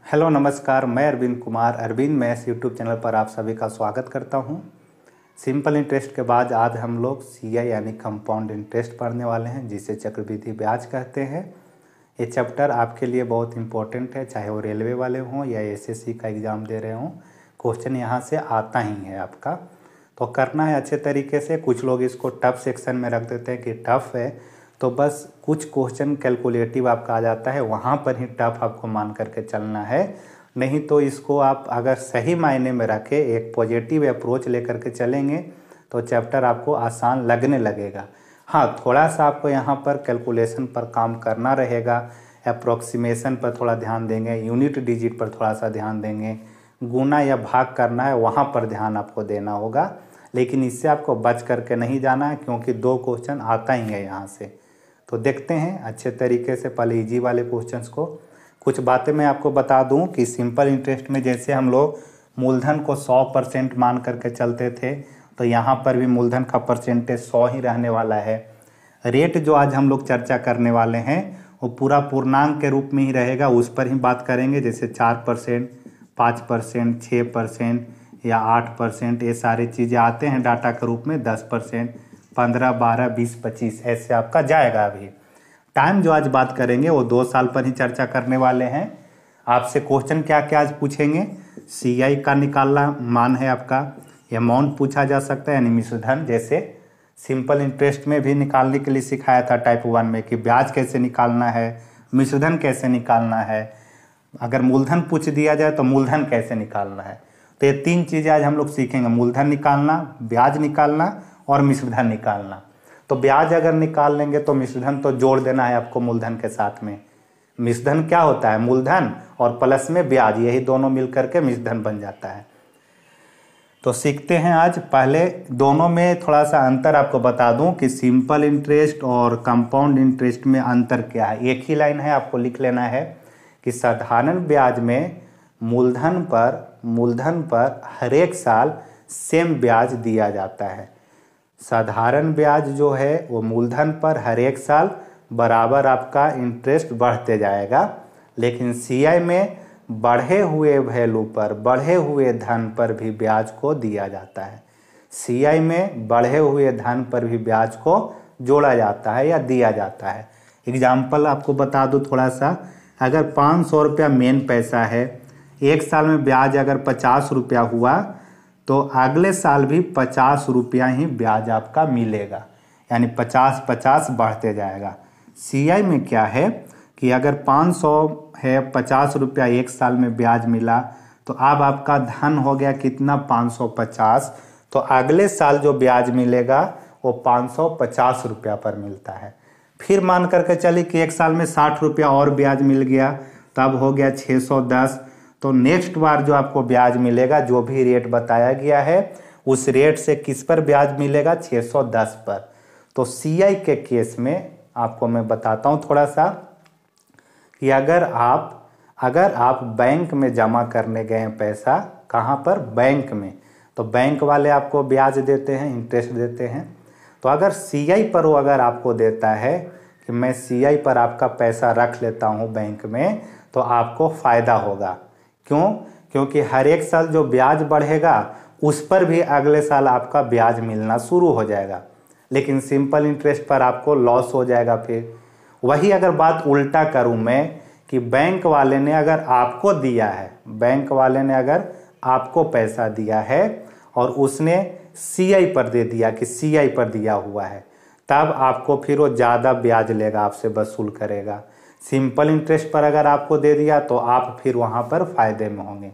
Hello नमस्कार, मैं Arvind Kumar Arvind maths YouTube channel पर आप सभी का स्वागत करता हूं। सिंपल इंटरेस्ट के बाद आज हम लोग सीआई यानी कंपाउंड इंटरेस्ट पढ़ने वाले हैं, जिसे चक्रवृद्धि ब्याज कहते हैं। ये चैप्टर आपके लिए बहुत इंपॉर्टेंट है, चाहे वो रेलवे वाले हों या एसएससी का एग्ज़ाम दे रहे हों। क्वेश्चन यहाँ से आता ही है आपका, तो करना है अच्छे तरीके से। कुछ लोग इसको टफ सेक्शन में रख देते हैं कि टफ है, तो बस कुछ क्वेश्चन कैलकुलेटिव आपका आ जाता है, वहाँ पर ही टफ आपको मान करके चलना है। नहीं तो इसको आप अगर सही मायने में रखें, एक पॉजिटिव अप्रोच लेकर के चलेंगे तो चैप्टर आपको आसान लगने लगेगा। हाँ, थोड़ा सा आपको यहाँ पर कैलकुलेशन पर काम करना रहेगा, अप्रोक्सीमेशन पर थोड़ा ध्यान देंगे, यूनिट डिजिट पर थोड़ा सा ध्यान देंगे, गुना या भाग करना है वहाँ पर ध्यान आपको देना होगा। लेकिन इससे आपको बच करके नहीं जाना है, क्योंकि 2 क्वेश्चन आता ही है यहाँ से। तो देखते हैं अच्छे तरीके से पहले इजी वाले क्वेश्चंस को। कुछ बातें मैं आपको बता दूं कि सिंपल इंटरेस्ट में जैसे हम लोग मूलधन को 100% मान करके चलते थे, तो यहाँ पर भी मूलधन का परसेंटेज 100 ही रहने वाला है। रेट जो आज हम लोग चर्चा करने वाले हैं वो पूरा पूर्णांक के रूप में ही रहेगा, उस पर ही बात करेंगे। जैसे 4%, 5%, 6% या 8%, ये सारी चीज़ें आते हैं डाटा के रूप में। 10%, 15, 12, 20, 25 ऐसे आपका जाएगा। अभी टाइम जो आज बात करेंगे वो 2 साल पर ही चर्चा करने वाले हैं। आपसे क्वेश्चन क्या क्या आज पूछेंगे, सीआई का निकालना मान है आपका, अमाउंट पूछा जा सकता है यानी मिश्रधन, जैसे सिंपल इंटरेस्ट में भी निकालने के लिए सिखाया था टाइप 1 में कि ब्याज कैसे निकालना है, मिश्रधन कैसे निकालना है। अगर मूलधन पूछ दिया जाए तो मूलधन कैसे निकालना है। तो ये 3 चीज़ें आज हम लोग सीखेंगे, मूलधन निकालना, ब्याज निकालना और मिश्रधन निकालना। तो ब्याज अगर निकाल लेंगे तो मिश्रधन तो जोड़ देना है आपको मूलधन के साथ में। मिश्रधन क्या होता है, मूलधन और प्लस में ब्याज, यही दोनों मिलकर के मिश्रधन बन जाता है। तो सीखते हैं आज। पहले दोनों में थोड़ा सा अंतर आपको बता दूं कि सिंपल इंटरेस्ट और कंपाउंड इंटरेस्ट में अंतर क्या है। एक ही लाइन है, आपको लिख लेना है कि साधारण ब्याज में मूलधन पर हर एक साल सेम ब्याज दिया जाता है। साधारण ब्याज जो है वो मूलधन पर हर एक साल बराबर आपका इंटरेस्ट बढ़ते जाएगा। लेकिन सीआई में बढ़े हुए वैल्यू पर, बढ़े हुए धन पर भी ब्याज को दिया जाता है। सीआई में बढ़े हुए धन पर भी ब्याज को जोड़ा जाता है या दिया जाता है। एग्जाम्पल आपको बता दूं थोड़ा सा, अगर 500 रुपया मेन पैसा है, एक साल में ब्याज अगर 50 रुपया हुआ तो अगले साल भी 50 रुपया ही ब्याज आपका मिलेगा, यानी 50-50 बढ़ते जाएगा। सीआई में क्या है कि अगर 500 है, 50 रुपया एक साल में ब्याज मिला, तो अब आपका धन हो गया कितना, 550। तो अगले साल जो ब्याज मिलेगा वो 550 रुपया पर मिलता है। फिर मान करके चलिए कि एक साल में 60 रुपया और ब्याज मिल गया, तब हो गया 610। तो नेक्स्ट बार जो आपको ब्याज मिलेगा, जो भी रेट बताया गया है उस रेट से किस पर ब्याज मिलेगा, 610 पर। तो सीआई के केस में आपको मैं बताता हूं थोड़ा सा कि अगर आप बैंक में जमा करने गए पैसा, कहां पर, बैंक में, तो बैंक वाले आपको ब्याज देते हैं, इंटरेस्ट देते हैं। तो अगर सीआई पर वो अगर आपको देता है कि मैं सीआई पर आपका पैसा रख लेता हूं बैंक में, तो आपको फायदा होगा। क्यों? क्योंकि हर एक साल जो ब्याज बढ़ेगा उस पर भी अगले साल आपका ब्याज मिलना शुरू हो जाएगा। लेकिन सिंपल इंटरेस्ट पर आपको लॉस हो जाएगा। फिर वही अगर बात उल्टा करूं मैं कि बैंक वाले ने अगर आपको दिया है, बैंक वाले ने अगर आपको पैसा दिया है और उसने सीआई पर दे दिया कि सीआई पर दिया हुआ है, तब आपको फिर वो ज़्यादा ब्याज लेगा, आपसे वसूल करेगा। सिंपल इंटरेस्ट पर अगर आपको दे दिया तो आप फिर वहाँ पर फायदे में होंगे।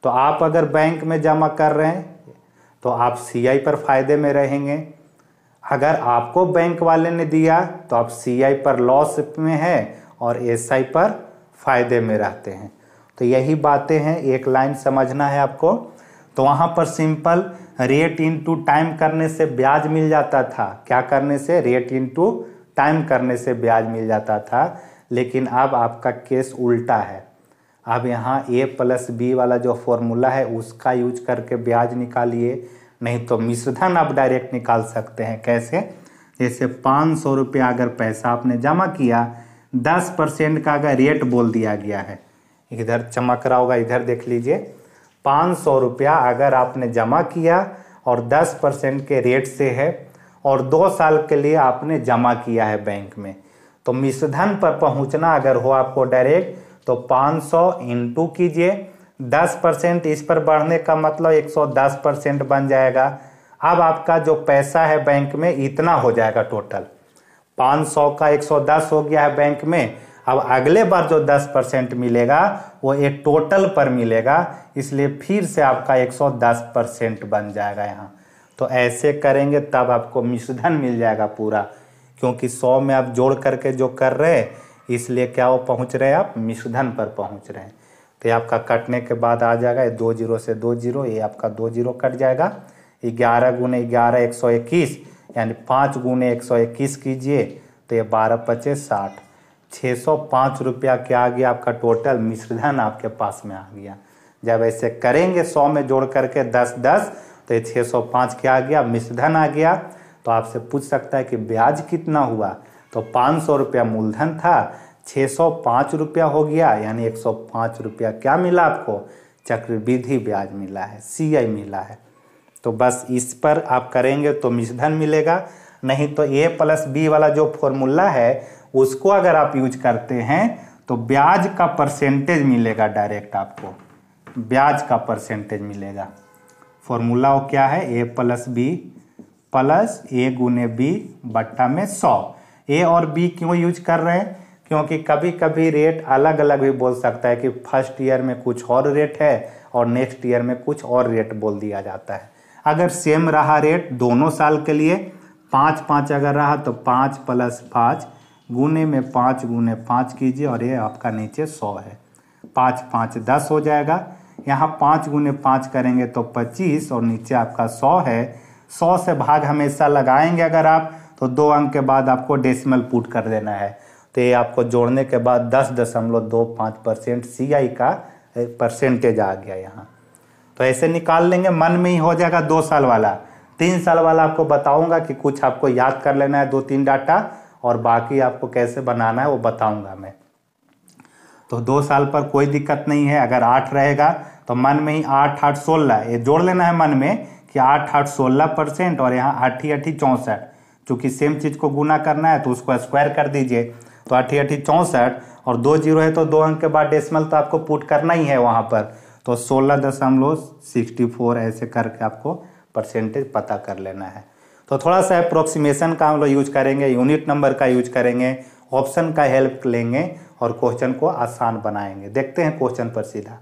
तो आप अगर बैंक में जमा कर रहे हैं तो आप सीआई पर फायदे में रहेंगे। अगर आपको बैंक वाले ने दिया तो आप सीआई पर लॉस में है और एसआई पर फायदे में रहते हैं। तो यही बातें हैं, एक लाइन समझना है आपको। तो वहाँ पर सिंपल रेट इनटू टाइम करने से ब्याज मिल जाता था। क्या करने से? रेट इनटू टाइम करने से ब्याज मिल जाता था। लेकिन अब आपका केस उल्टा है। अब यहाँ A+B वाला जो फॉर्मूला है उसका यूज करके ब्याज निकालिए, नहीं तो मिश्रधन आप डायरेक्ट निकाल सकते हैं। कैसे? जैसे 500 रुपया अगर पैसा आपने जमा किया, 10% का अगर रेट बोल दिया गया है, इधर चमक रहा होगा, इधर देख लीजिए। 500 रुपया अगर आपने जमा किया और 10% के रेट से है और 2 साल के लिए आपने जमा किया है बैंक में, तो मिश्रधन पर पहुंचना अगर हो आपको डायरेक्ट तो 500 इंटू कीजिए 10%, इस पर बढ़ने का मतलब 110% बन जाएगा। अब आपका जो पैसा है बैंक में इतना हो जाएगा टोटल, 500 का 110 हो गया है बैंक में। अब अगले बार जो 10% मिलेगा वो एक टोटल पर मिलेगा, इसलिए फिर से आपका 110% बन जाएगा यहाँ। तो ऐसे करेंगे तब आपको मिश्रधन मिल जाएगा पूरा, क्योंकि 100 में आप जोड़ करके जो कर रहे हैं इसलिए क्या वो पहुँच रहे हैं आप मिश्रधन पर पहुँच रहे हैं। तो ये आपका कटने के बाद आ जाएगा 2 जीरो से 2 जीरो, ये आपका 2 जीरो कट जाएगा। 11 गुने 11 121, यानी 5 गुने 121 कीजिए तो ये 12 पचे 60, 605 रुपया क्या आ गया आपका टोटल मिश्रधन आपके पास में आ गया। जब ऐसे करेंगे 100 में जोड़ करके 10 10 तो ये 605 क्या आ गया मिश्रधन आ गया। तो आपसे पूछ सकता है कि ब्याज कितना हुआ, तो 500 रुपया मूलधन था, 605 रुपया हो गया, यानी 105 रुपया क्या मिला आपको चक्रवृद्धि ब्याज मिला है, CI मिला है। तो बस इस पर आप करेंगे तो मिश्रधन मिलेगा, नहीं तो A+B वाला जो फॉर्मूला है उसको अगर आप यूज करते हैं तो ब्याज का परसेंटेज मिलेगा डायरेक्ट, आपको ब्याज का परसेंटेज मिलेगा। फॉर्मूला वो क्या है, A+B प्लस A गुने B बट्टा में 100। A और B क्यों यूज कर रहे हैं, क्योंकि कभी कभी रेट अलग अलग भी बोल सकता है कि फर्स्ट ईयर में कुछ और रेट है और नेक्स्ट ईयर में कुछ और रेट बोल दिया जाता है। अगर सेम रहा रेट दोनों साल के लिए 5 5 अगर रहा तो 5 + 5 गुने में 5 गुने 5 कीजिए और ये आपका नीचे 100 है। 5 5 10 हो जाएगा, यहाँ 5 गुने 5 करेंगे तो 25 और नीचे आपका 100 है। 100 से भाग हमेशा लगाएंगे अगर आप तो 2 अंक के बाद आपको डेसिमल पुट कर देना है। तो ये आपको जोड़ने के बाद 10.25% CI का परसेंटेज आ गया यहाँ। तो ऐसे निकाल लेंगे, मन में ही हो जाएगा 2 साल वाला। 3 साल वाला आपको बताऊंगा कि कुछ आपको याद कर लेना है 2-3 डाटा, और बाकी आपको कैसे बनाना है वो बताऊंगा मैं। तो 2 साल पर कोई दिक्कत नहीं है। अगर 8 रहेगा तो मन में ही 8 8 16 ये जोड़ लेना है मन में कि 8 8 16% और यहाँ 8 8 64, चूँकि सेम चीज़ को गुना करना है तो उसको स्क्वायर कर दीजिए। तो 8 8 64 और 2 जीरो है तो 2 अंक के बाद डेसिमल तो आपको पुट करना ही है वहाँ पर, तो 16.64 ऐसे करके आपको परसेंटेज पता कर लेना है। तो थोड़ा सा अप्रोक्सीमेशन का हम लोग यूज करेंगे, यूनिट नंबर का यूज करेंगे, ऑप्शन का हेल्प लेंगे और क्वेश्चन को आसान बनाएंगे। देखते हैं क्वेश्चन पर सीधा।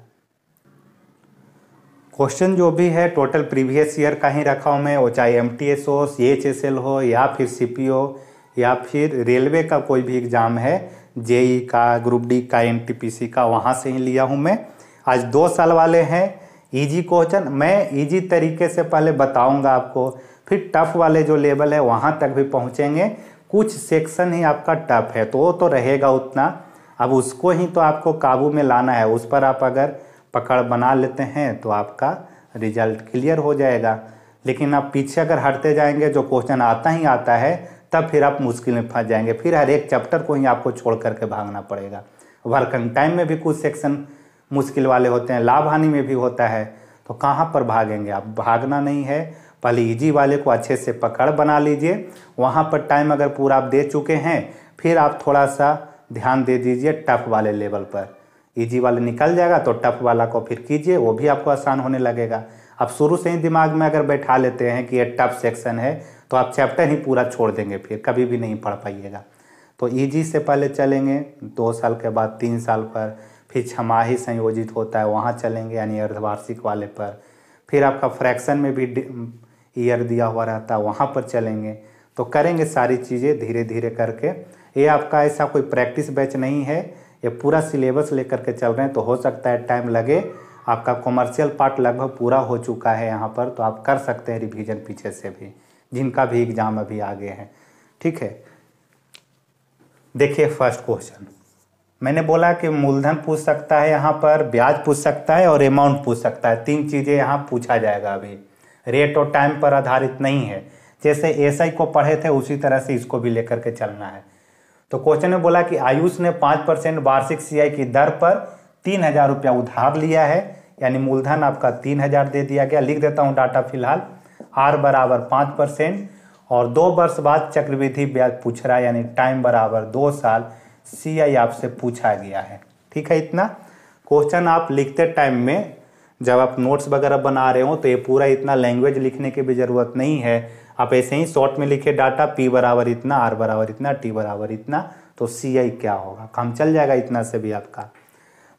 क्वेश्चन जो भी है टोटल प्रीवियस ईयर का ही रखा हूँ मैं, वो चाहे MTS हो, CHSL हो या फिर CP हो या फिर रेलवे का कोई भी एग्ज़ाम है, JEE का, ग्रुप D का, NTPC का, वहाँ से ही लिया हूँ मैं। आज 2 साल वाले हैं, इजी क्वेश्चन मैं इजी तरीके से पहले बताऊंगा आपको, फिर टफ वाले जो लेवल है वहाँ तक भी पहुँचेंगे। कुछ सेक्शन ही आपका टफ है तो वो तो रहेगा उतना, अब उसको ही तो आपको काबू में लाना है। उस पर आप अगर पकड़ बना लेते हैं तो आपका रिजल्ट क्लियर हो जाएगा। लेकिन आप पीछे अगर हटते जाएंगे, जो क्वेश्चन आता ही आता है, तब फिर आप मुश्किल में फंस जाएंगे। फिर हर एक चैप्टर को ही आपको छोड़ करके भागना पड़ेगा। वर्किंग टाइम में भी कुछ सेक्शन मुश्किल वाले होते हैं, लाभ हानि में भी होता है, तो कहाँ पर भागेंगे आप, भागना नहीं है। पहले इजी वाले को अच्छे से पकड़ बना लीजिए, वहाँ पर टाइम अगर पूरा आप दे चुके हैं फिर आप थोड़ा सा ध्यान दे दीजिए टफ वाले लेवल पर। इजी वाले निकल जाएगा तो टफ वाला को फिर कीजिए, वो भी आपको आसान होने लगेगा। आप शुरू से ही दिमाग में अगर बैठा लेते हैं कि ये टफ सेक्शन है तो आप चैप्टर ही पूरा छोड़ देंगे, फिर कभी भी नहीं पढ़ पाइएगा। तो इजी से पहले चलेंगे, 2 साल के बाद 3 साल पर, फिर छमाही संयोजित होता है वहाँ चलेंगे यानी अर्धवार्षिक वाले पर, फिर आपका फ्रैक्शन में भी ईयर दिया हुआ रहता है वहाँ पर चलेंगे। तो करेंगे सारी चीज़ें धीरे धीरे करके। ये आपका ऐसा कोई प्रैक्टिस बैच नहीं है, ये पूरा सिलेबस लेकर के चल रहे हैं, तो हो सकता है टाइम लगे। आपका कॉमर्शियल पार्ट लगभग पूरा हो चुका है यहाँ पर, तो आप कर सकते हैं रिवीजन पीछे से भी, जिनका भी एग्ज़ाम अभी आगे है। ठीक है, देखिए फर्स्ट क्वेश्चन मैंने बोला कि मूलधन पूछ सकता है, यहाँ पर ब्याज पूछ सकता है और अमाउंट पूछ सकता है। 3 चीज़ें यहाँ पूछा जाएगा। अभी रेट और टाइम पर आधारित नहीं है, जैसे SI को पढ़े थे उसी तरह से इसको भी लेकर के चलना है। तो क्वेश्चन में बोला कि आयुष ने 5% वार्षिक CI की दर पर 3,000 रुपया उधार लिया है, यानी मूलधन आपका 3,000 दे दिया गया। लिख देता हूँ डाटा फिलहाल, R बराबर 5% और 2 वर्ष बाद चक्रवृद्धि ब्याज पूछ रहा है, यानी टाइम बराबर 2 साल। CI आपसे पूछा गया है। ठीक है, इतना क्वेश्चन आप लिखते टाइम में जब आप नोट्स वगैरह बना रहे हो तो ये पूरा इतना लैंग्वेज लिखने की भी ज़रूरत नहीं है। आप ऐसे ही शॉर्ट में लिखे डाटा P बराबर इतना, R बराबर इतना, T बराबर इतना, तो CI क्या होगा काम चल जाएगा। इतना से भी आपका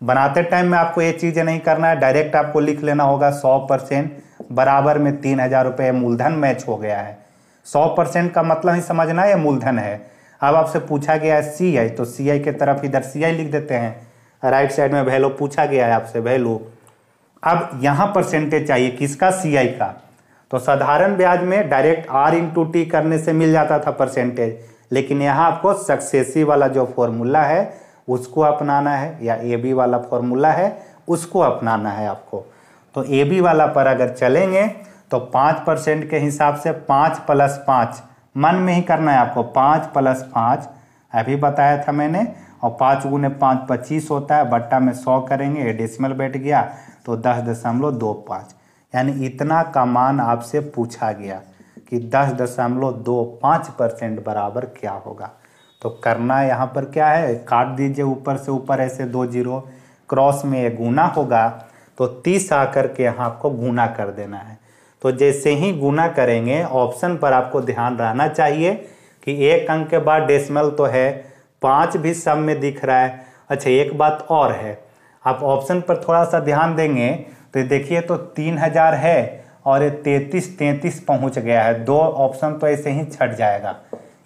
बनाते टाइम में आपको ये चीज़ें नहीं करना है, डायरेक्ट आपको लिख लेना होगा 100% बराबर में 3,000 रुपये मूलधन मैच हो गया है। 100% का मतलब ही समझना है, ये मूलधन है। अब आपसे पूछा गया है CI, तो CI के तरफ इधर CI लिख देते हैं। राइट साइड में वैल्यू पूछा गया है आपसे, वैल्यू। अब यहाँ परसेंटेज चाहिए किसका, CI का। तो साधारण ब्याज में डायरेक्ट R इंटू T करने से मिल जाता था परसेंटेज, लेकिन यहाँ आपको सक्सेसिव वाला जो फॉर्मूला है उसको अपनाना है, या AB वाला फॉर्मूला है उसको अपनाना है आपको। तो AB वाला पर अगर चलेंगे तो 5% के हिसाब से 5 + 5 मन में ही करना है आपको। 5 + 5 अभी बताया था मैंने, और 5 × 5 25 होता है, बट्टा में 100 करेंगे, ये डेसिमल बैठ गया तो 10.25, यानी इतना का मान आपसे पूछा गया कि 10.25% बराबर क्या होगा। तो करना यहाँ पर क्या है, काट दीजिए ऊपर से ऊपर ऐसे 2 जीरो, क्रॉस में ये गुना होगा तो 30 आकर के यहाँ आपको गुना कर देना है। तो जैसे ही गुना करेंगे ऑप्शन पर आपको ध्यान रहना चाहिए कि 1 अंक के बाद डेसिमल तो है, 5 भी सब में दिख रहा है। अच्छा, एक बात और है, आप ऑप्शन पर थोड़ा सा ध्यान देंगे तो देखिए तो 3,000 है और ये 33 पहुंच गया है। 2 ऑप्शन तो ऐसे ही छट जाएगा,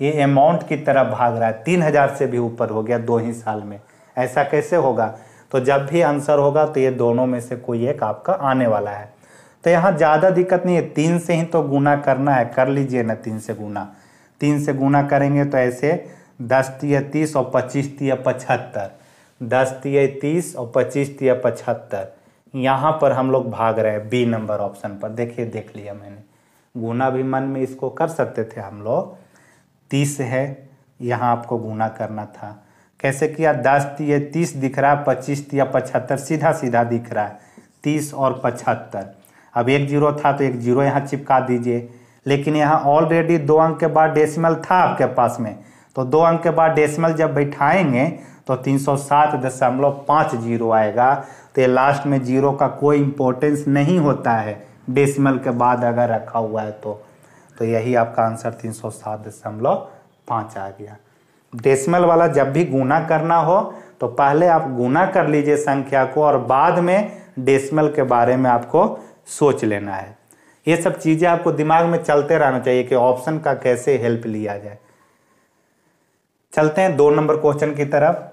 ये अमाउंट की तरफ भाग रहा है। 3,000 से भी ऊपर हो गया 2 ही साल में, ऐसा कैसे होगा। तो जब भी आंसर होगा तो ये दोनों में से कोई एक आपका आने वाला है। तो यहाँ ज़्यादा दिक्कत नहीं है, 3 से ही तो गुना करना है, कर लीजिए ना 3 से गुना। 3 से गुना करेंगे तो ऐसे 10 × 30 और 25 × 75, 10 × 30 और 25 × 75। यहाँ पर हम लोग भाग रहे हैं B नंबर ऑप्शन पर। देखिए, देख लिया मैंने, गुना भी मन में इसको कर सकते थे हम लोग। 30 है, यहाँ आपको गुना करना था। कैसे किया, 10 × 30 दिख रहा है, 25 × 75 सीधा सीधा दिख रहा है, 30 और 75। अब 1 जीरो था तो 1 जीरो यहाँ चिपका दीजिए, लेकिन यहाँ ऑलरेडी 2 अंक के बाद डेसिमल था आपके पास में, तो 2 अंक के बाद डेसिमल जब बैठाएंगे तो 307.50 आएगा। तो ये लास्ट में जीरो का कोई इंपॉर्टेंस नहीं होता है डेसिमल के बाद अगर रखा हुआ है तो यही आपका आंसर 307.5 आ गया। डेसिमल वाला जब भी गुना करना हो तो पहले आप गुना कर लीजिए संख्या को, और बाद में डेसिमल के बारे में आपको सोच लेना है। ये सब चीज़ें आपको दिमाग में चलते रहना चाहिए कि ऑप्शन का कैसे हेल्प लिया जाए। चलते हैं 2 नंबर क्वेश्चन की तरफ।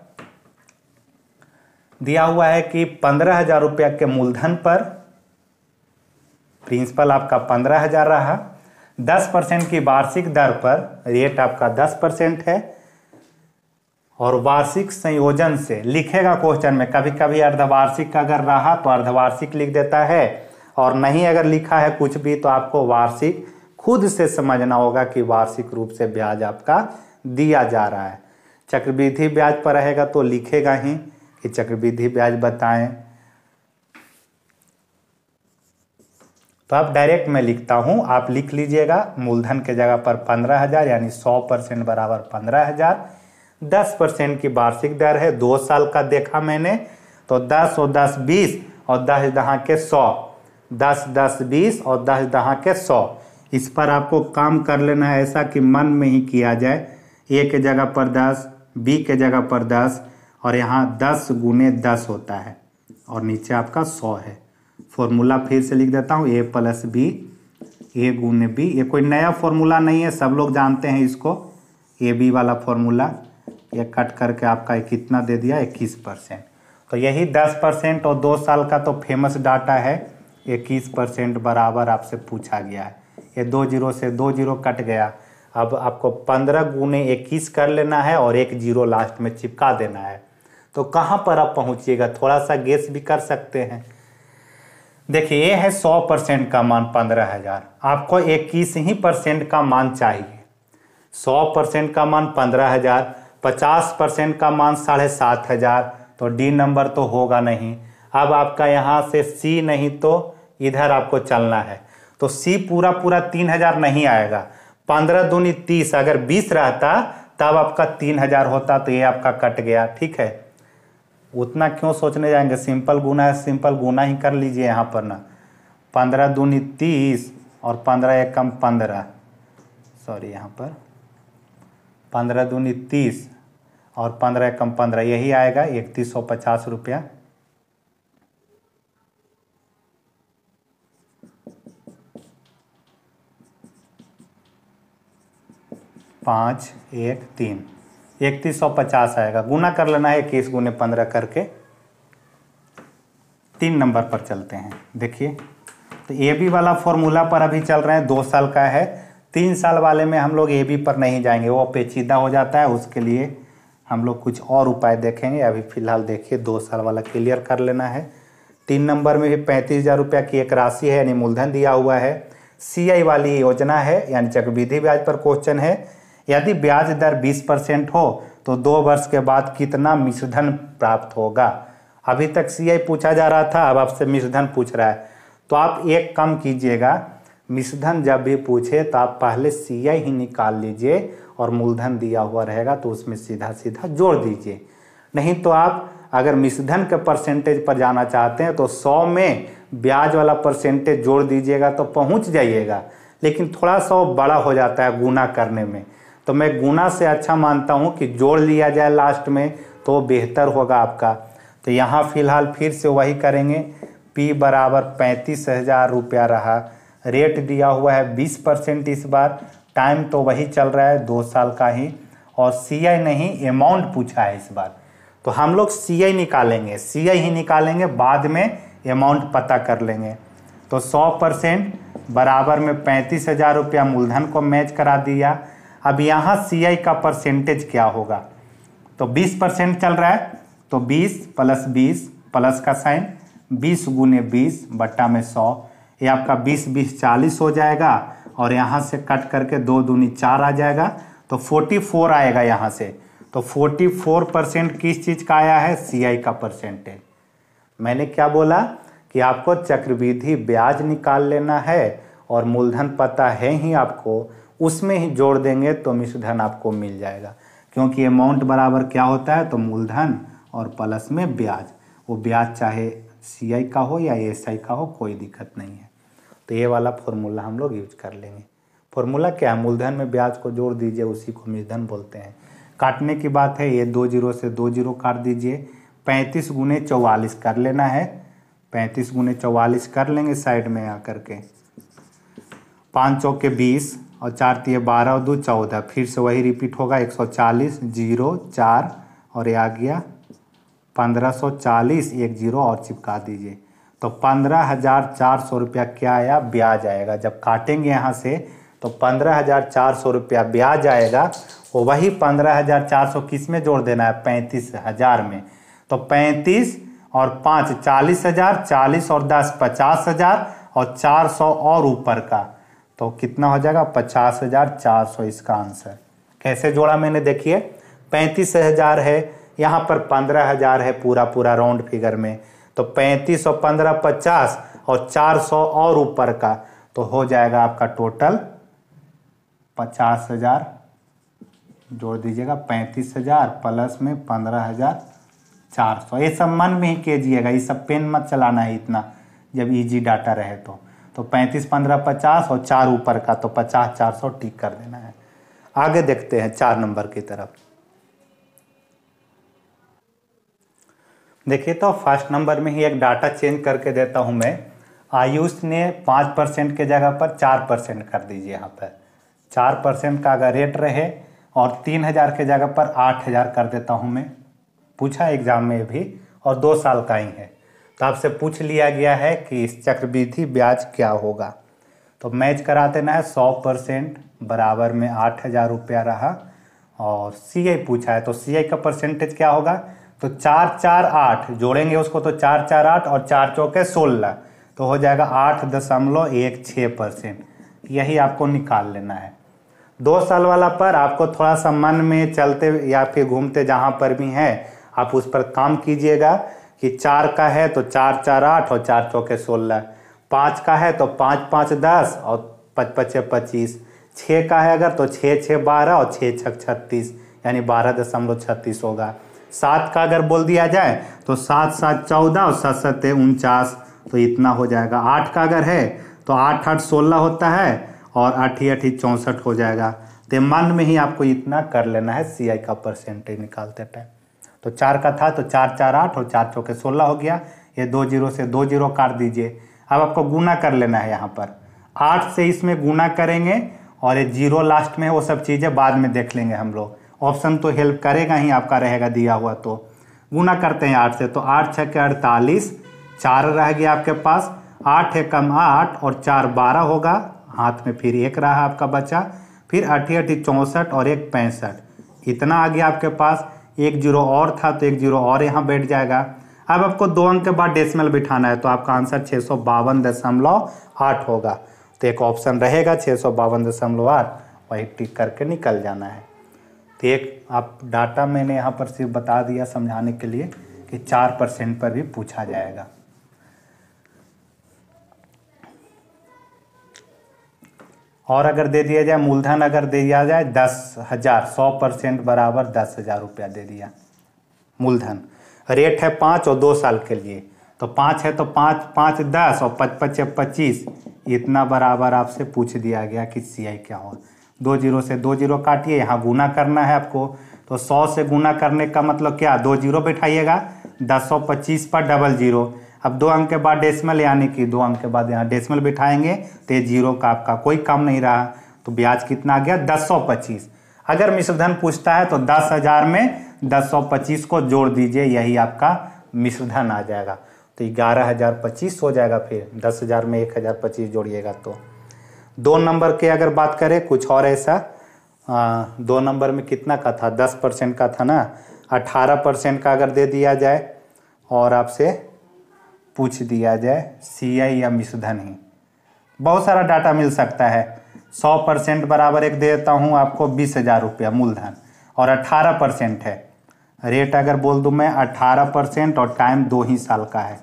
दिया हुआ है कि 15,000 रुपया के मूलधन पर प्रिंसिपल आपका 15,000 रहा, 10% की वार्षिक दर पर, रेट आपका 10% है, और वार्षिक संयोजन से लिखेगा क्वेश्चन में। कभी कभी अर्धवार्षिक अगर रहा तो अर्धवार्षिक लिख देता है, और नहीं अगर लिखा है कुछ भी तो आपको वार्षिक खुद से समझना होगा कि वार्षिक रूप से ब्याज आपका दिया जा रहा है। चक्रवृद्धि ब्याज पर रहेगा तो लिखेगा ही कि चक्रवृद्धि ब्याज बताएं। तो आप डायरेक्ट मैं लिखता हूं, आप लिख लीजिएगा मूलधन के जगह पर 15,000, यानी 100% बराबर 15,000। 10% की वार्षिक दर है, 2 साल का देखा मैंने, तो 10 और 10 20 और 10 दहा के 100, 10 10 20 और 10 दहा के 100। इस पर आपको काम कर लेना है ऐसा कि मन में ही किया जाए। A के जगह पर 10, B के जगह पर 10, और यहाँ 10 × 10 होता है, और नीचे आपका 100 है। फॉर्मूला फिर से लिख देता हूँ, A + B, A × B। ये कोई नया फॉर्मूला नहीं है, सब लोग जानते हैं इसको, AB वाला फॉर्मूला। ये कट करके आपका कितना दे दिया, 21%। तो यही 10% और 2 साल का तो फेमस डाटा है। 21% बराबर आपसे पूछा गया है। ये 2 जीरो से 2 जीरो कट गया। अब आपको 15 × 21 कर लेना है और 1 जीरो लास्ट में चिपका देना है। तो कहाँ पर आप पहुँचिएगा, थोड़ा सा गेस भी कर सकते हैं। देखिए, ये है 100% का मान 15,000, आपको 21% का मान चाहिए। 100% का मान 15,000, 50% का मान 7,500, तो डी नंबर तो होगा नहीं। अब आपका यहाँ से सी नहीं तो इधर आपको चलना है, तो सी पूरा पूरा 3000 नहीं आएगा। 15 दूनी 30, अगर 20 रहता तब आपका 3000 होता, तो ये आपका कट गया। ठीक है, उतना क्यों सोचने जाएंगे, सिंपल गुना है, सिंपल गुना ही कर लीजिए यहाँ पर ना। 15 दूनी 30 और 15 एकम 15, सॉरी यहाँ पर 15 दूनी 30 और 15 एकम 15, यही आएगा 3150 रुपया। 5 1 3 3150 आएगा। गुना कर लेना है 21 गुने 15 करके। 3 नंबर पर चलते हैं। देखिए, तो ए बी वाला फॉर्मूला पर अभी चल रहे हैं, 2 साल का है। 3 साल वाले में हम लोग ए बी पर नहीं जाएंगे, वो पेचीदा हो जाता है। उसके लिए हम लोग कुछ और उपाय देखेंगे। अभी फिलहाल देखिए 2 साल वाला क्लियर कर लेना है। 3 नंबर में भी 35,000 रुपया की एक राशि है, यानी मूलधन दिया हुआ है। CI वाली योजना है, यानी चक्रवृद्धि ब्याज पर क्वेश्चन है। यदि ब्याज दर 20% हो तो 2 वर्ष के बाद कितना मिश्रधन प्राप्त होगा। अभी तक CI पूछा जा रहा था, अब आपसे मिश्रधन पूछ रहा है। तो आप एक काम कीजिएगा, मिश्रधन जब भी पूछे तो आप पहले CI ही निकाल लीजिए और मूलधन दिया हुआ रहेगा तो उसमें सीधा सीधा जोड़ दीजिए। नहीं तो आप अगर मिश्रधन के परसेंटेज पर जाना चाहते हैं तो 100 में ब्याज वाला परसेंटेज जोड़ दीजिएगा तो पहुंच जाइएगा, लेकिन थोड़ा सा बड़ा हो जाता है गुना करने में। तो मैं गुना से अच्छा मानता हूं कि जोड़ लिया जाए लास्ट में, तो बेहतर होगा आपका। तो यहाँ फिलहाल फिर से वही करेंगे। P बराबर 35,000 रुपया रहा। रेट दिया हुआ है 20% इस बार। टाइम तो वही चल रहा है 2 साल का ही, और CI नहीं अमाउंट पूछा है इस बार। तो हम लोग CI निकालेंगे, CI ही निकालेंगे, बाद में अमाउंट पता कर लेंगे। तो 100% बराबर में 35,000 रुपया मूलधन को मैच करा दिया। अब यहाँ CI का परसेंटेज क्या होगा, तो 20% चल रहा है, तो 20 + 20 प्लस का साइन, 20 गुने 20 बट्टा में 100, ये आपका 20 20 40 हो जाएगा। और यहाँ से कट करके 2 दूनी 4 आ जाएगा, तो 44 आएगा यहाँ से। तो 44% किस चीज़ का आया है, CI का परसेंटेज। मैंने क्या बोला कि आपको चक्रवृद्धि ब्याज निकाल लेना है और मूलधन पता है ही आपको, उसमें ही जोड़ देंगे तो मिश्रधन आपको मिल जाएगा। क्योंकि अमाउंट बराबर क्या होता है, तो मूलधन और प्लस में ब्याज। वो ब्याज चाहे CI का हो या SI का हो, कोई दिक्कत नहीं है। तो ये वाला फॉर्मूला हम लोग यूज कर लेंगे। फॉर्मूला क्या है, मूलधन में ब्याज को जोड़ दीजिए, उसी को मिश्रधन बोलते हैं। काटने की बात है, ये 2 0 से 2 0 काट दीजिए। 35 गुने 44 कर लेना है, 35 गुने 44 कर लेंगे साइड में आकर के। 5 चौके 20 और 4 तिये 12 और 2 14, फिर से वही रिपीट होगा। 140 0 4 और ये आ गया 1540, 1 0 और चिपका दीजिए। तो 15,400 रुपया क्या आया, ब्याज आएगा। जब काटेंगे यहाँ से तो 15,400 रुपया ब्याज आएगा। वो वही 15,400 किस में जोड़ देना है, 35,000 में। तो 35 और 5 40,000, 40 और 10 50,000 और 400 और ऊपर का, तो कितना हो जाएगा, 50,400 इसका आंसर। कैसे जोड़ा मैंने, देखिए 35,000 है, यहाँ पर 15,000 है पूरा पूरा राउंड फिगर में। तो 35 और 15 50 और 400 और ऊपर का, तो हो जाएगा आपका टोटल 50,000। जोड़ दीजिएगा 35,000 प्लस में 15,400। ये सब मन में ही कीजिएगा, ये सब पेन मत चलाना है इतना, जब इजी डाटा रहे तो 35 15 50 और 4 ऊपर का, तो 50 400 टिक कर देना है। आगे देखते हैं 4 नंबर की तरफ। देखिए, तो फर्स्ट नंबर में ही एक डाटा चेंज करके देता हूं मैं। आयुष ने 5% के जगह पर 4% कर दीजिए। यहाँ पर 4% का अगर रेट रहे और 3,000 के जगह पर 8,000 कर देता हूं मैं। पूछा एग्जाम में भी, और 2 साल का ही है, तो आपसे पूछ लिया गया है कि इस चक्रवृद्धि ब्याज क्या होगा। तो मैच करा देना है। 100% बराबर में 8,000 रुपया रहा, और CI पूछा है तो CI का परसेंटेज क्या होगा, तो 4 4 8 जोड़ेंगे उसको, तो 4 4 8 और 4 चौके 16, तो हो जाएगा 8.16%। यही आपको निकाल लेना है। 2 साल वाला पर आपको थोड़ा सा मन में चलते या फिर घूमते जहाँ पर भी हैं, आप उस पर काम कीजिएगा कि 4 का है तो 4 4 8 और 4 चौके 16, 5 का है तो 5 5 10 और 5 5 25, 6 का है अगर तो 6 6 12 और 6 6 36 यानी 12.36 होगा। 7 का अगर बोल दिया जाए तो 7 7 14 और 7 7 49, तो इतना हो जाएगा। 8 का अगर है तो 8 8 16 होता है और 8 8 64 हो जाएगा। तो मन में ही आपको इतना कर लेना है CI का परसेंटेज निकालते टाइम। तो 4 का था तो 4 4 8 और 4 चौके 16 हो गया। ये 2 0 से 2 0 काट दीजिए। अब आपको गुना कर लेना है। यहाँ पर 8 से इसमें गुना करेंगे और ये 0 लास्ट में है, वो सब चीज़ें बाद में देख लेंगे हम लोग। ऑप्शन तो हेल्प करेगा ही, आपका रहेगा दिया हुआ। तो गुना करते हैं 8 से, तो 8 6 के 48, 4 रह गया आपके पास, 8 है कम 8 और 4 12 होगा, हाथ में फिर 1 रहा आपका बचा, फिर 8 8 64 और 1 65, इतना आ गया आपके पास। 1 0 और था तो 1 0 और यहाँ बैठ जाएगा। अब आपको 2 अंक के बाद डेसिमल बिठाना है, तो आपका आंसर 652.8 होगा। तो एक ऑप्शन रहेगा 652.8, वही टिक करके निकल जाना है। तो एक आप डाटा मैंने यहाँ पर सिर्फ बता दिया समझाने के लिए कि 4% पर भी पूछा जाएगा। और अगर दे दिया जाए मूलधन, अगर दे दिया जाए 10,000, 100% बराबर 10,000 रुपया दे दिया मूलधन। रेट है 5 और 2 साल के लिए, तो 5 है तो 5 5 10 और 5 5 25, इतना बराबर आपसे पूछ दिया गया कि CI क्या हो। 2 0 से 2 0 काटिए, यहाँ गुना करना है आपको। तो 100 से गुना करने का मतलब क्या, 2 0 बैठाइएगा, 1025 पर डबल 0। अब 2 अंक के बाद डेसिमल, यानी कि 2 अंक के बाद यहाँ डेसिमल बिठाएंगे तो ये 0 का आपका कोई काम नहीं रहा। तो ब्याज कितना आ गया, 1025। अगर मिश्रधन पूछता है तो 10,000 में 1025 को जोड़ दीजिए, यही आपका मिश्रधन आ जाएगा। तो 11,025 हो जाएगा। फिर 10,000 में 1,025 जोड़िएगा तो 2 नंबर के अगर बात करें कुछ और ऐसा, 2 नंबर में कितना का था, 10% का था ना। 18% का अगर दे दिया जाए और आपसे पूछ दिया जाए CI या मिश्रधन ही, बहुत सारा डाटा मिल सकता है। 100% बराबर एक दे देता हूँ आपको 20,000 रुपया मूलधन, और 18% है। रेट अगर बोल दूँ मैं 18% और टाइम 2 ही साल का है,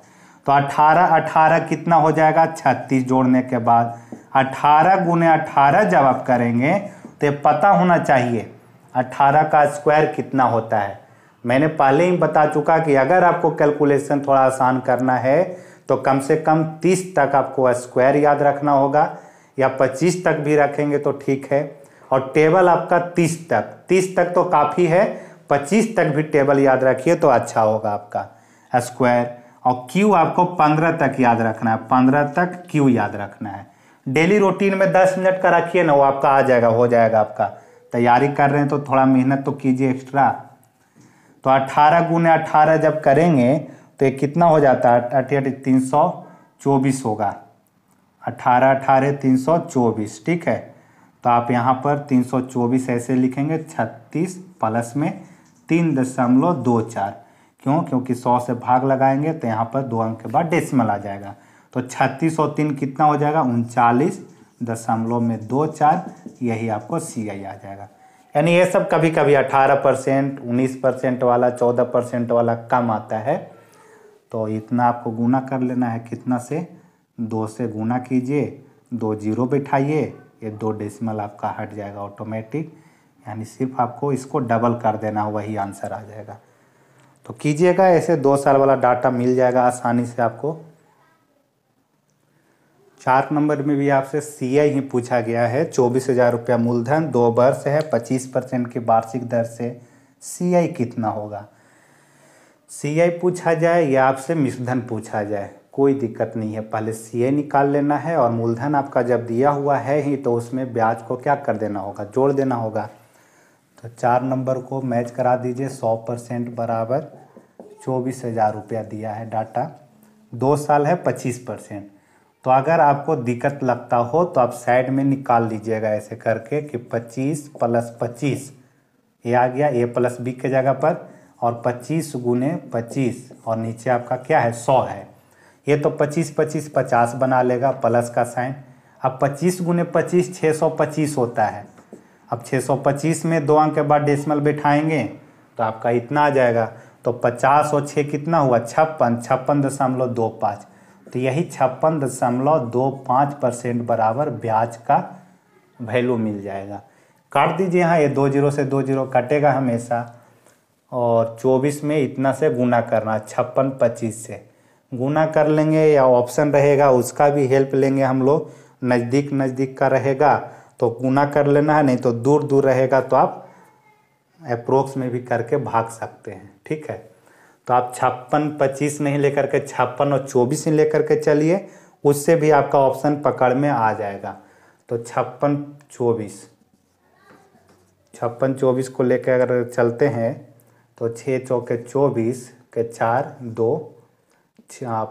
तो 18 कितना हो जाएगा, 36 जोड़ने के बाद 18 गुने 18 जब आप करेंगे तो पता होना चाहिए 18 का स्क्वायर कितना होता है। मैंने पहले ही बता चुका कि अगर आपको कैलकुलेशन थोड़ा आसान करना है तो कम से कम 30 तक आपको स्क्वायर याद रखना होगा, या 25 तक भी रखेंगे तो ठीक है। और टेबल आपका 30 तक तो काफ़ी है, 25 तक भी टेबल याद रखिए तो अच्छा होगा आपका स्क्वायर। और क्यू आपको 15 तक याद रखना है, 15 तक क्यू याद रखना है। डेली रूटीन में 10 मिनट का रखिए ना, वो आपका आ जाएगा, हो जाएगा आपका। तैयारी कर रहे हैं तो थोड़ा मेहनत तो कीजिए एक्स्ट्रा। तो 18 गुने 18 जब करेंगे तो ये कितना हो जाता है, 88 324 होगा। 18 18 324, ठीक है। तो आप यहाँ पर 324 ऐसे लिखेंगे, 36 प्लस में 3.24, क्यों, क्योंकि 100 से भाग लगाएंगे तो यहाँ पर 2 अंक के बाद डेसिमल आ जाएगा। तो 36 और 3 कितना हो जाएगा, 39.24, यही आपको CI आ जाएगा। यानी ये सब कभी कभी 18%, 19% वाला, 14% वाला कम आता है। तो इतना आपको गुना कर लेना है, कितना से, 2 से गुना कीजिए, 2 0 बैठाइए, ये 2 डेसिमल आपका हट जाएगा ऑटोमेटिक, यानी सिर्फ आपको इसको डबल कर देना, वही आंसर आ जाएगा। तो कीजिएगा ऐसे, 2 साल वाला डाटा मिल जाएगा आसानी से आपको। 4 नंबर में भी आपसे CI ही पूछा गया है। 24,000 रुपया मूलधन, 2 वर्ष है, 25% की वार्षिक दर से CI कितना होगा। CI पूछा जाए या आपसे मिश्रधन पूछा जाए, कोई दिक्कत नहीं है, पहले CI निकाल लेना है। और मूलधन आपका जब दिया हुआ है ही तो उसमें ब्याज को क्या कर देना होगा, जोड़ देना होगा। तो 4 नंबर को मैच करा दीजिए। 100% बराबर 24,000 रुपया दिया है डाटा, 2 साल है, 25%। तो अगर आपको दिक्कत लगता हो तो आप साइड में निकाल लीजिएगा ऐसे करके कि 25 + 25, ये आ गया A + B के जगह पर, और 25 गुने 25, और नीचे आपका क्या है, 100 है। ये तो 25 25 50 बना लेगा, प्लस का साइन। अब 25 गुने 25 625 होता है। अब 625 में 2 अंक के बाद डेसिमल बैठाएंगे तो आपका इतना आ जाएगा। तो 50 और 6 कितना हुआ 56, 56.25। तो यही 56.25% बराबर ब्याज का वैल्यू मिल जाएगा। काट दीजिए, यहाँ ये 2 जीरो से 2 जीरो कटेगा हमेशा, और 24 में इतना से गुना करना, 56 25 से गुना कर लेंगे, या ऑप्शन रहेगा उसका भी हेल्प लेंगे हम लोग। नज़दीक नज़दीक का रहेगा तो गुना कर लेना है, नहीं तो दूर दूर रहेगा तो आप अप्रोक्स में भी करके भाग सकते हैं। ठीक है, तो आप 56 25 नहीं लेकर के 56 और 24 ही लेकर के चलिए, उससे भी आपका ऑप्शन पकड़ में आ जाएगा। तो 56 24 को लेकर अगर चलते हैं तो 6 चौके 24 के 4 2,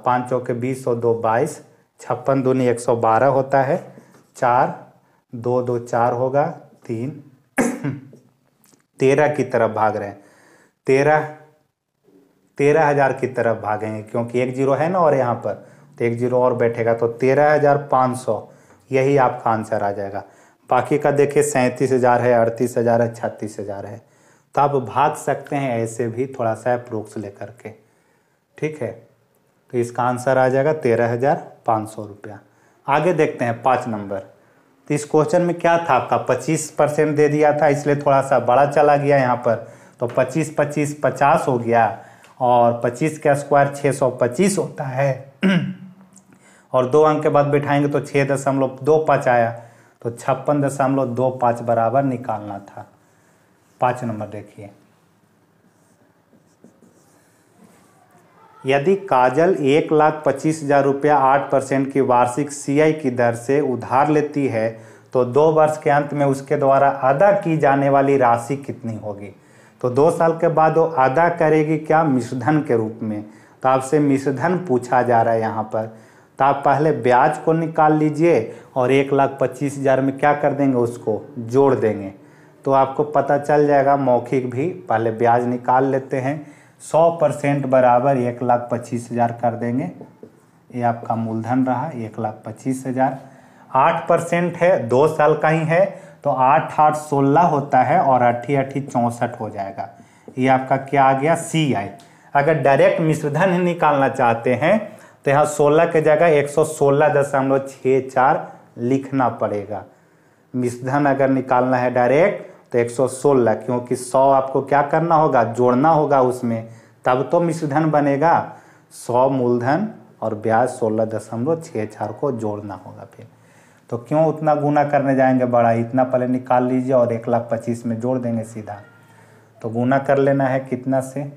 5 चौके 20 और 2 22, 56 दूनी 112 होता है, 4 2 2 4 होगा, 3 13 की तरफ भाग रहे हैं, 13,000 की तरफ भागेंगे, क्योंकि 1 जीरो है ना और यहाँ पर तो 1 जीरो और बैठेगा, तो 13,500 यही आपका आंसर आ जाएगा। बाकी का देखिए 37,000 है, 38,000 है, 36,000 है। तो आप भाग सकते हैं ऐसे भी थोड़ा सा अप्रोक्स लेकर के। ठीक है, तो इसका आंसर आ जाएगा 13,500 रुपया। आगे देखते हैं 5 नंबर। तो इस क्वेश्चन में क्या था आपका 25% दे दिया था, इसलिए थोड़ा सा बड़ा चला गया यहाँ पर। तो 25 25 50 हो गया, और 25 का स्क्वायर 625 होता है और 2 अंक के बाद बिठाएंगे तो 6.25 आया, तो 56.25 बराबर निकालना था। 5 नंबर देखिए, यदि काजल 1,25,000 रुपया 8% की वार्षिक CI की दर से उधार लेती है तो 2 वर्ष के अंत में उसके द्वारा अदा की जाने वाली राशि कितनी होगी। तो 2 साल के बाद वो अदा करेगी क्या, मिश्रधन के रूप में। तो आपसे मिश्रधन पूछा जा रहा है यहाँ पर, तो आप पहले ब्याज को निकाल लीजिए और 1,25,000 में क्या कर देंगे, उसको जोड़ देंगे, तो आपको पता चल जाएगा। मौखिक भी पहले ब्याज निकाल लेते हैं, 100% बराबर 1,25,000 कर देंगे। ये आपका मूलधन रहा 1,25,000। 8% है, 2 साल का ही है, तो 8 8 16 होता है और 8 8 64 हो जाएगा। ये आपका क्या आ गया, CI। अगर डायरेक्ट मिश्रधन ही निकालना चाहते हैं तो यहाँ 16 के जगह 116.64 लिखना पड़ेगा। मिश्रधन अगर निकालना है डायरेक्ट तो 116, क्योंकि 100 आपको क्या करना होगा, जोड़ना होगा उसमें, तब तो मिश्रधन बनेगा। 100 मूलधन और ब्याज 16.64 को जोड़ना होगा। फिर तो क्यों उतना गुना करने जाएंगे बड़ा, इतना पहले निकाल लीजिए और 1,25,000 में जोड़ देंगे सीधा। तो गुना कर लेना है कितना से,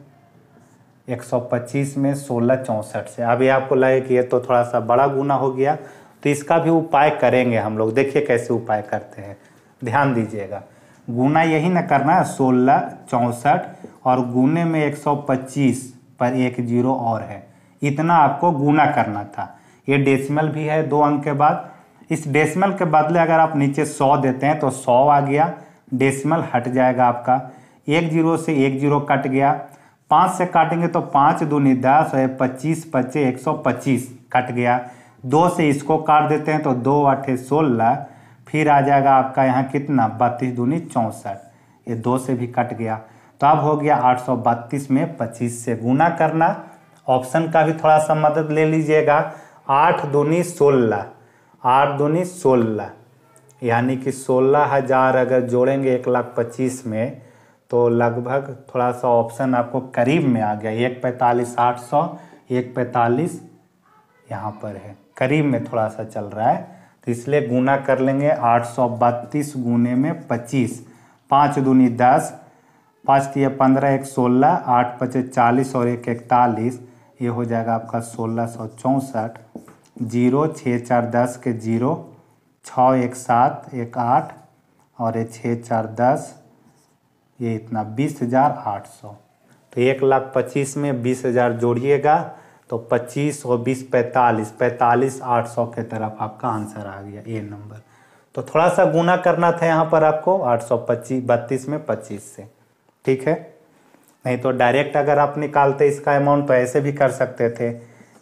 125 में 16 64 से। अभी आपको लगे कि ये तो थोड़ा सा बड़ा गुना हो गया, तो इसका भी उपाय करेंगे हम लोग। देखिए कैसे उपाय करते हैं, ध्यान दीजिएगा। गुना यही ना करना है 16 64 और गुने में 125 पर 1 जीरो और है, इतना आपको गुना करना था। ये डेसिमल भी है 2 अंक के बाद, इस डेसिमल के बदले अगर आप नीचे 100 देते हैं तो 100 आ गया, डेसिमल हट जाएगा आपका। 1 जीरो से 1 जीरो कट गया, 5 से काटेंगे तो 5 दूनी 10 और 25 25 125 कट गया। 2 से इसको काट देते हैं तो 2 8 16, फिर आ जाएगा आपका यहाँ कितना 32 दूनी 64, ये 2 से भी कट गया। तो अब हो गया 832 में 25 से गुना करना। ऑप्शन का भी थोड़ा सा मदद ले लीजिएगा। 8 दूनी 16, 8 दूनी 16, यानी कि 16,000 अगर जोड़ेंगे 1,25,000 में तो लगभग थोड़ा सा ऑप्शन आपको करीब में आ गया। 145 800, 145 यहाँ पर है, करीब में थोड़ा सा चल रहा है, तो इसलिए गुना कर लेंगे। 832 गुने में 25, 5 दूनी 10, 5 दिए 15, 1 16, 8 5 40 और 1 41, ये हो जाएगा आपका 1664। 0 6 4 10 के 0, 6 1 7 1 8 और ये 6 4 10, ये इतना 20,800। तो 1,25,000 में 20,000 जोड़िएगा तो 25 और 20 45, 45,800 के तरफ आपका आंसर आ गया, ये नंबर। तो थोड़ा सा गुना करना था यहाँ पर आपको 832 में 25 से, ठीक है। नहीं तो डायरेक्ट अगर आप निकालते इसका अमाउंट तो ऐसे भी कर सकते थे।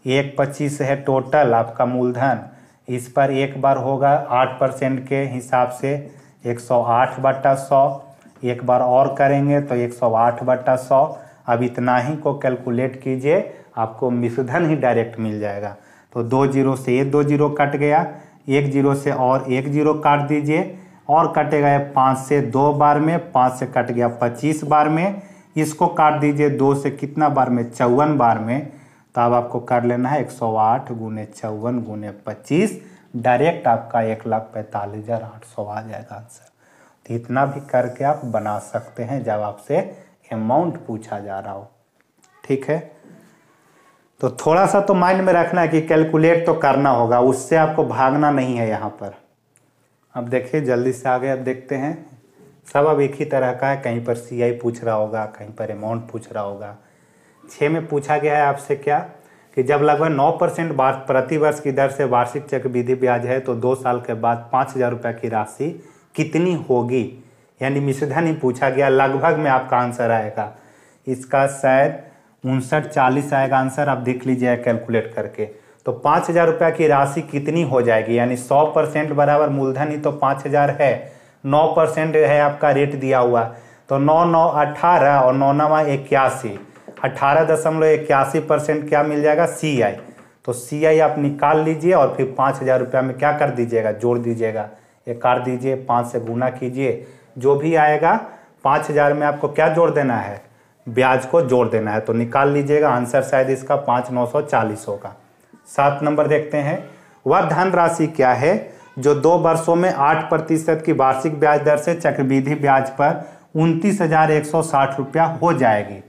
125 है टोटल आपका मूलधन, इस पर एक बार होगा 8% के हिसाब से 108/100, एक बार और करेंगे तो 108/100, अब इतना ही को कैलकुलेट कीजिए, आपको मिश्रधन ही डायरेक्ट मिल जाएगा। तो 2 जीरो से ये 2 जीरो कट गया, 1 जीरो से और 1 जीरो काट दीजिए, और कटेगा ये 5 से 2 बार में, 5 से कट गया 25 बार में, इसको काट दीजिए 2 से कितना बार में, 54 बार में। तो अब आपको कर लेना है 108 गुने 54 गुने 25, डायरेक्ट आपका 1,45,800 आ जाएगा आंसर। तो इतना भी करके आप बना सकते हैं जब आपसे अमाउंट पूछा जा रहा हो। ठीक है, तो थोड़ा सा तो माइंड में रखना है कि कैलकुलेट तो करना होगा, उससे आपको भागना नहीं है यहाँ पर। अब देखिए जल्दी से आगे अब देखते हैं, सब अब एक ही तरह का है, कहीं पर CI पूछ रहा होगा, कहीं पर अमाउंट पूछ रहा होगा। 6 में पूछा गया है आपसे क्या कि जब लगभग 9% प्रति वर्ष की दर से वार्षिक चक्रवृद्धि ब्याज है तो 2 साल के बाद 5,000 रुपये की राशि कितनी होगी, यानी मिश्रधन ही पूछा गया। लगभग में आपका आंसर आएगा, इसका शायद 5940 आएगा आंसर, आप देख लीजिए कैलकुलेट करके। तो 5,000 रुपये की राशि कितनी हो जाएगी, यानी 100% बराबर मूलधन ही तो 5,000 है, 9% है आपका रेट दिया हुआ, तो 9 9 18 और 9 9 81, 18.81% क्या मिल जाएगा, CI। तो CI आप निकाल लीजिए और फिर 5,000 रुपये में क्या कर दीजिएगा, जोड़ दीजिएगा, ये काट दीजिए, 5 से गुना कीजिए, जो भी आएगा 5,000 में आपको क्या जोड़ देना है, ब्याज को जोड़ देना है। तो निकाल लीजिएगा, आंसर शायद इसका 5,940 होगा। 7 नंबर देखते हैं, वह धनराशि क्या है जो 2 वर्षों में 8% की वार्षिक ब्याज दर से चक्रवृद्धि ब्याज पर 29,160 रुपया हो जाएगी।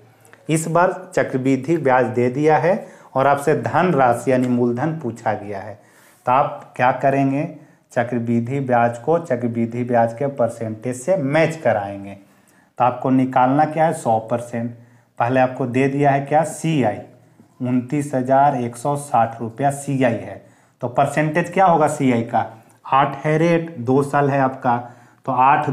इस बार चक्रवृद्धि ब्याज दे दिया है और आपसे धन राशि यानी मूलधन पूछा गया है, तो आप क्या करेंगे, चक्रवृद्धि ब्याज को चक्रवृद्धि ब्याज के परसेंटेज से मैच कराएंगे। तो आपको निकालना क्या है, 100%। पहले आपको दे दिया है क्या, CI 29,160 रुपया CI है, तो परसेंटेज क्या होगा CI का, 8 है रेट, 2 साल है आपका, तो 8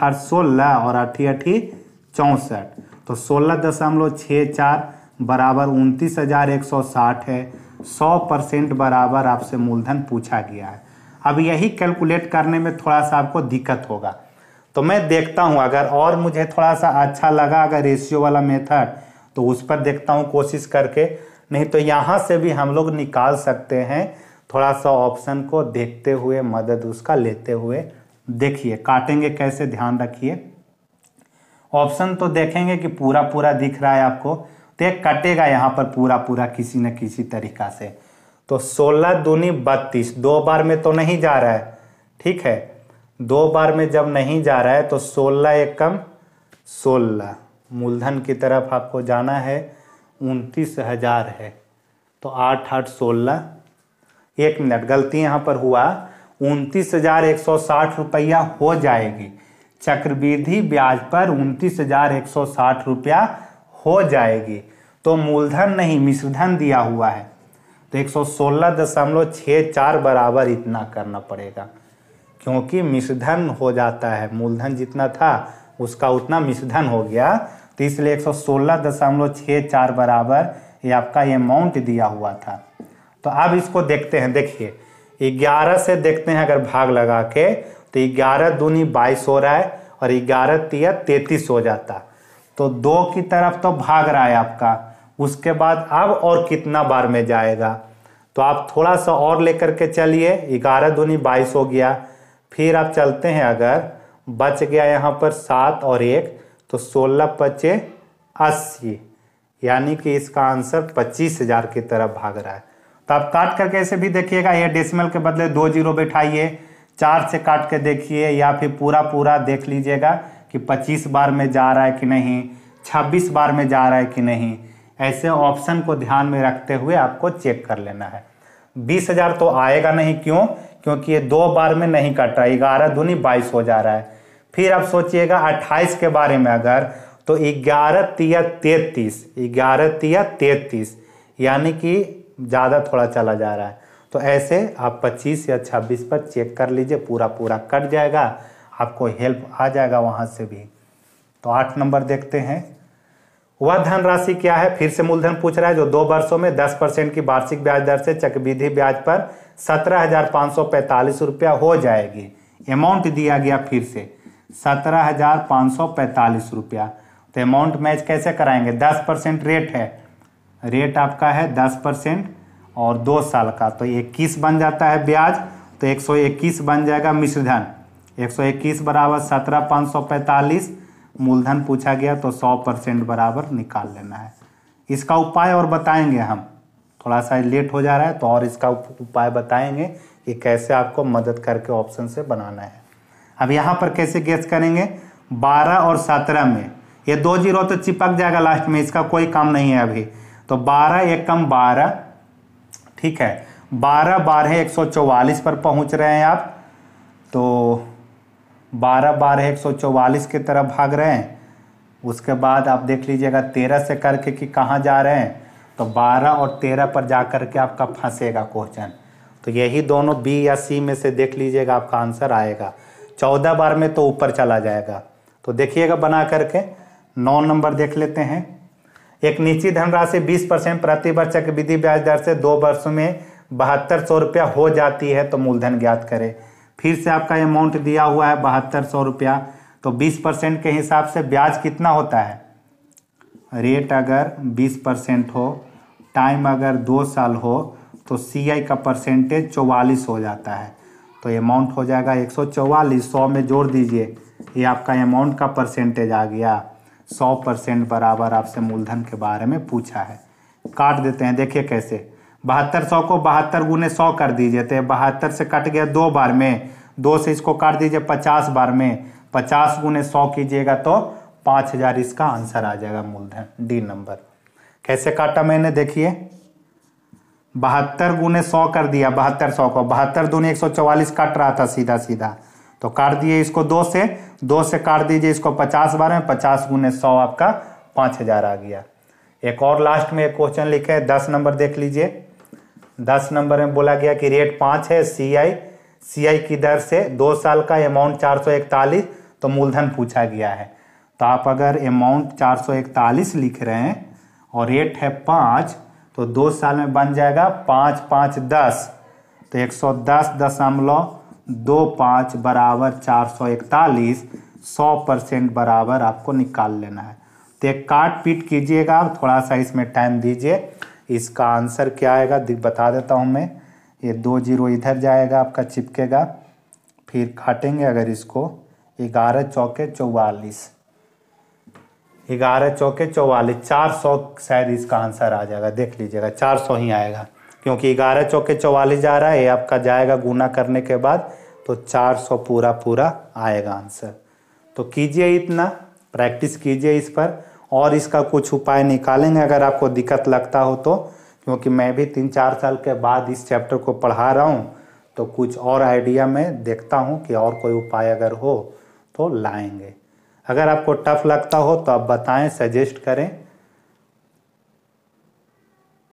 8 16 और 8 8 64, तो 16.64 बराबर 29,160 है। 100% बराबर आपसे मूलधन पूछा गया है। अब यही कैलकुलेट करने में थोड़ा सा आपको दिक्कत होगा, तो मैं देखता हूँ अगर और मुझे थोड़ा सा अच्छा लगा अगर रेशियो वाला मेथड, तो उस पर देखता हूँ कोशिश करके, नहीं तो यहाँ से भी हम लोग निकाल सकते हैं। थोड़ा सा ऑप्शन को देखते हुए, मदद उसका लेते हुए देखिए काटेंगे कैसे, ध्यान रखिए। ऑप्शन तो देखेंगे कि पूरा पूरा दिख रहा है आपको, तो एक कटेगा यहाँ पर पूरा पूरा किसी न किसी तरीका से। तो 16 दूनी 32, 2 बार में तो नहीं जा रहा है, ठीक है, 2 बार में जब नहीं जा रहा है तो 16 एकम 16, मूलधन की तरफ आपको जाना है, 29,000 है, तो 8 8 16, 1 मिनट गलती यहाँ पर हुआ, 29,160 रुपया हो जाएगी, चक्रवृद्धि ब्याज पर 29,160 रुपया हो जाएगी। तो मूलधन नहीं मिश्रधन दिया हुआ है, तो 116.64 बराबर इतना करना पड़ेगा, क्योंकि मिश्रधन हो जाता है, मूलधन जितना था उसका उतना मिश्रधन हो गया, तो इसलिए 116.64 बराबर ये आपका अमाउंट दिया हुआ था। तो अब इसको देखते हैं, देखिए 11 से देखते हैं अगर भाग लगा के, तो 11 दूनी 22 हो रहा है और 11 तिया 33 हो जाता, तो 2 की तरफ तो भाग रहा है आपका, उसके बाद अब और कितना बार में जाएगा, तो आप थोड़ा सा और लेकर के चलिए, 11 दूनी 22 हो गया, फिर आप चलते हैं, अगर बच गया यहाँ पर 7 और 1, तो 16 पचे 80, यानी कि इसका आंसर 25,000 की तरफ भाग रहा है। तो आप काट करके ऐसे भी देखिएगा, ये डेसिमल के बदले 2 जीरो बैठाइए, 4 से काट के देखिए, या फिर पूरा पूरा देख लीजिएगा कि 25 बार में जा रहा है कि नहीं, 26 बार में जा रहा है कि नहीं। ऐसे ऑप्शन को ध्यान में रखते हुए आपको चेक कर लेना है। 20,000 तो आएगा नहीं, क्यों, क्योंकि ये 2 बार में नहीं कट रहा, 11 दूनी 22 हो जा रहा है। फिर आप सोचिएगा 28 के बारे में अगर, तो 11 तिया 33, 11 तिया 33, यानी कि ज़्यादा थोड़ा चला जा रहा है। तो ऐसे आप 25 या 26 पर चेक कर लीजिए, पूरा पूरा कट जाएगा, आपको हेल्प आ जाएगा वहाँ से भी। तो 8 नंबर देखते हैं, वह धनराशि क्या है, फिर से मूलधन पूछ रहा है, जो 2 वर्षों में 10% की वार्षिक ब्याज दर से चक्रवृद्धि ब्याज पर 17,545 रुपया हो जाएगी। अमाउंट दिया गया फिर से 17,545 रुपया, तो अमाउंट मैच कैसे कराएंगे, 10% रेट है, रेट आपका है 10% और 2 साल का, तो 21 बन जाता है ब्याज, तो 121 बन जाएगा मिश्रधन। 121 बराबर 17,545, मूलधन पूछा गया तो 100% बराबर निकाल लेना है। इसका उपाय और बताएंगे हम, थोड़ा सा लेट हो जा रहा है तो और इसका उपाय बताएंगे कि कैसे आपको मदद करके ऑप्शन से बनाना है। अब यहाँ पर कैसे गेस करेंगे, 12 और 17 में ये 2 जीरो तो चिपक जाएगा लास्ट में, इसका कोई काम नहीं है अभी। तो 12 एक कम 12, ठीक है, 12 12 144 पर पहुंच रहे हैं आप, तो 12 12 144 की तरफ भाग रहे हैं। उसके बाद आप देख लीजिएगा 13 से करके कि कहाँ जा रहे हैं, तो 12 और 13 पर जा करके आपका फंसेगा क्वेश्चन, तो यही दोनों बी या सी में से देख लीजिएगा, आपका आंसर आएगा। 14 बार में तो ऊपर चला जाएगा, तो देखिएगा बना करके। 9 नंबर देख लेते हैं। एक निश्चित धनराशि 20% प्रति वर्ष चक्रवृद्धि ब्याज दर से 2 वर्षों में 7200 रुपया हो जाती है, तो मूलधन ज्ञात करें। फिर से आपका अमाउंट दिया हुआ है 7200 रुपया, तो 20% के हिसाब से ब्याज कितना होता है, रेट अगर 20% हो, टाइम अगर 2 साल हो, तो CI का परसेंटेज 44 हो जाता है, तो अमाउंट हो जाएगा 144, 100 में जोड़ दीजिए, ये आपका अमाउंट का परसेंटेज आ गया। 100% बराबर आपसे मूलधन के बारे में पूछा है। काट देते हैं, देखिए कैसे, 7200 को 72 गुने 100 कर दीजिए, तो 72 से कट गया 2 बार में, 2 से इसको काट दीजिए 50 बार में, 50 गुने 100 कीजिएगा तो 5000 इसका आंसर आ जाएगा मूलधन, डी नंबर। कैसे काटा मैंने, देखिए 72 गुने 100 कर दिया, 7200 को 72 दूनी 144 काट रहा था सीधा सीधा, तो काट दिए इसको 2 से काट दीजिए इसको 50 बार में, 50 गुने 100 आपका 5000 आ गया। एक और लास्ट में एक क्वेश्चन लिखे है, 10 नंबर देख लीजिए। 10 नंबर में बोला गया कि रेट 5 है, CI की दर से 2 साल का अमाउंट 441, तो मूलधन पूछा गया है। तो आप अगर अमाउंट 441 लिख रहे हैं और रेट है 5, तो 2 साल में बन जाएगा 5 5 10, तो 110.25 बराबर 441, 100% बराबर आपको निकाल लेना है। तो एक काट पीट कीजिएगा, थोड़ा सा इसमें टाइम दीजिए। इसका आंसर क्या आएगा बता देता हूं मैं, ये 2 जीरो इधर जाएगा आपका चिपकेगा, फिर काटेंगे अगर इसको, 11 चौके 44, 11 चौके 44, 400 शायद इसका आंसर आ जाएगा, देख लीजिएगा 400 ही आएगा, क्योंकि 11 चौके 44 जा रहा है, ये आपका जाएगा गुना करने के बाद, तो 400 पूरा आएगा आंसर। तो कीजिए इतना, प्रैक्टिस कीजिए इस पर, और इसका कुछ उपाय निकालेंगे अगर आपको दिक्कत लगता हो तो, क्योंकि मैं भी 3-4 साल के बाद इस चैप्टर को पढ़ा रहा हूँ, तो कुछ और आइडिया में देखता हूँ कि और कोई उपाय अगर हो तो लाएंगे। अगर आपको टफ लगता हो तो आप बताएं, सजेस्ट करें,